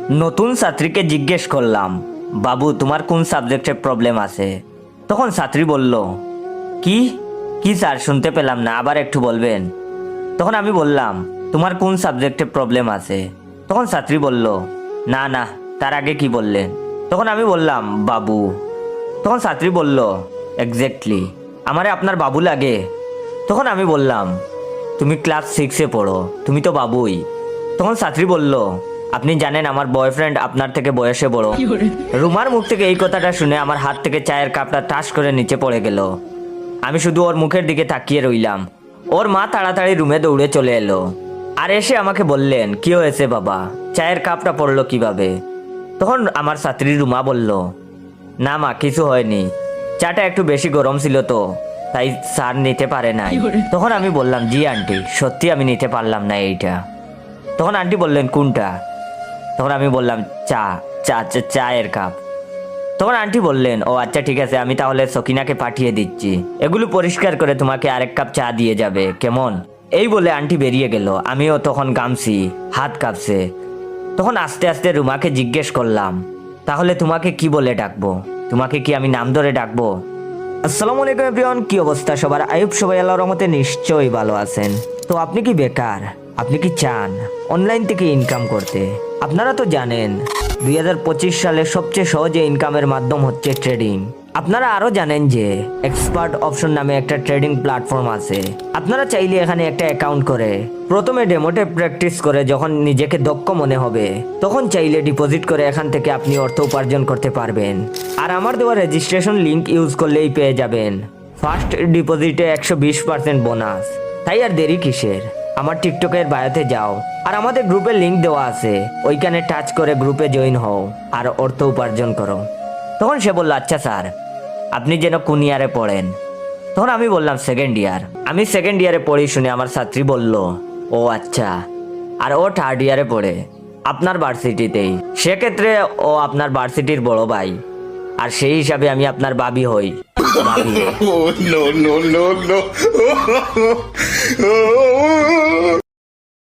নতুন ছাত্রীকে জিজ্ঞেস করলাম, বাবু তোমার কোন সাবজেক্টে প্রবলেম আছে? তখন ছাত্রী বলল, কি কি স্যার শুনতে পেলাম না, আবার একটু বলবেন? তখন আমি বললাম, তোমার কোন সাবজেক্টে প্রবলেম আছে? তখন ছাত্রী বলল, না না, তার আগে কি বললেন? তখন আমি বললাম, বাবু। তখন ছাত্রী বলল, এক্স্যাক্টলি, আমারে আপনার বাবু লাগে? তখন আমি বললাম, তুমি ক্লাস 6-এ পড়ো, তুমি তো বাবুই। তখন ছাত্রী বলল, আপনি জানেন আমার বয়ফ্রেন্ড আপনার থেকে বয়সে বড়। রুমার মুখ থেকে এই কথাটা শুনে আমার হাত থেকে চায়ের কাপটা টাস করে নিচে পড়ে গেল। আমি শুধু ওর মুখের দিকে তাকিয়ে রইলাম। ওর মা তাড়াতাড়ি রুমে দৌড়ে চলে এলো আর এসে আমাকে বললেন, কি হয়েছে বাবা, চায়ের কাপটা পড়লো কিভাবে? তখন আমার ছাত্রী রুমা বলল, না মা, কিছু হয়নি, চাটা একটু বেশি গরম ছিল তো তাই স্যার নিতে পারে নাই। তখন আমি বললাম, জি আন্টি, সত্যি আমি নিতে পারলাম না এইটা। তখন আন্টি বললেন, কোনটা? তখন আমি বললাম, চা চা চায়ের কাপ। তখন আন্টি বললেন, ও আচ্ছা ঠিক আছে, আমি তাহলে সকিনাকে পাঠিয়ে দিচ্ছি, এগুলো পরিষ্কার করে তোমাকে আরেক কাপ চা দিয়ে যাবে, কেমন? এই বলে আন্টি বেরিয়ে গেল। আমিও তখন গামছি, হাত কাঁপছে। তখন আস্তে আস্তে রুমাকে জিজ্ঞেস করলাম, তাহলে তোমাকে কি বলে ডাকবো? তোমাকে কি আমি নাম ধরে ডাকবো? আসসালামু আলাইকুম এভরিওয়ান, কি অবস্থা সবার? আইয়ুব সবাই আল্লাহর রহমতে নিশ্চয়ই ভালো আছেন। তো আপনি কি বেকার? আপনি কি চান অনলাইন থেকে ইনকাম করতে? আপনারা তো জানেন 2025 সালে সবচেয়ে সহজে ইনকামের মাধ্যম হচ্ছে ট্রেডিং। আপনারা আরো জানেন যে এক্সপার্ট অপশন নামে একটা ট্রেডিং প্ল্যাটফর্ম আছে। আপনারা চাইলে এখানে একটা অ্যাকাউন্ট করে প্রথমে ডেমোতে প্র্যাকটিস করে যখন নিজেকে দক্ষ মনে হবে তখন চাইলে ডিপোজিট করে এখান থেকে আপনি অর্থ উপার্জন করতে পারবেন। আর আমার দেওয়া রেজিস্ট্রেশন লিংক ইউজ করলেই পেয়ে যাবেন ফার্স্ট ডিপোজিটে 120% বোনাস। তাই আর দেরি কিসের? আমার টিকটকের বায়োতে যাও আর আমাদের গ্রুপের লিংক দেওয়া আছে, ওইখানে টাচ করে গ্রুপে জয়েন হও আর অর্থ উপার্জন করো। তখন সে বলল, আচ্ছা স্যার, আপনি যেন কোন ইয়ারে পড়েন? তখন আমি বললাম, সেকেন্ড ইয়ার। আমি সেকেন্ড ইয়ারে পড়ি শুনে আমার ছাত্রী বলল, ও আচ্ছা, আর ও থার্ড ইয়ারে পড়ে আপনার ভার্সিটিতেই, সেক্ষেত্রে ও আপনার ভার্সিটির বড় ভাই, আর সেই হিসাবে আমি আপনার বাবি হই। ভাবি। Oh, no, no, no, no.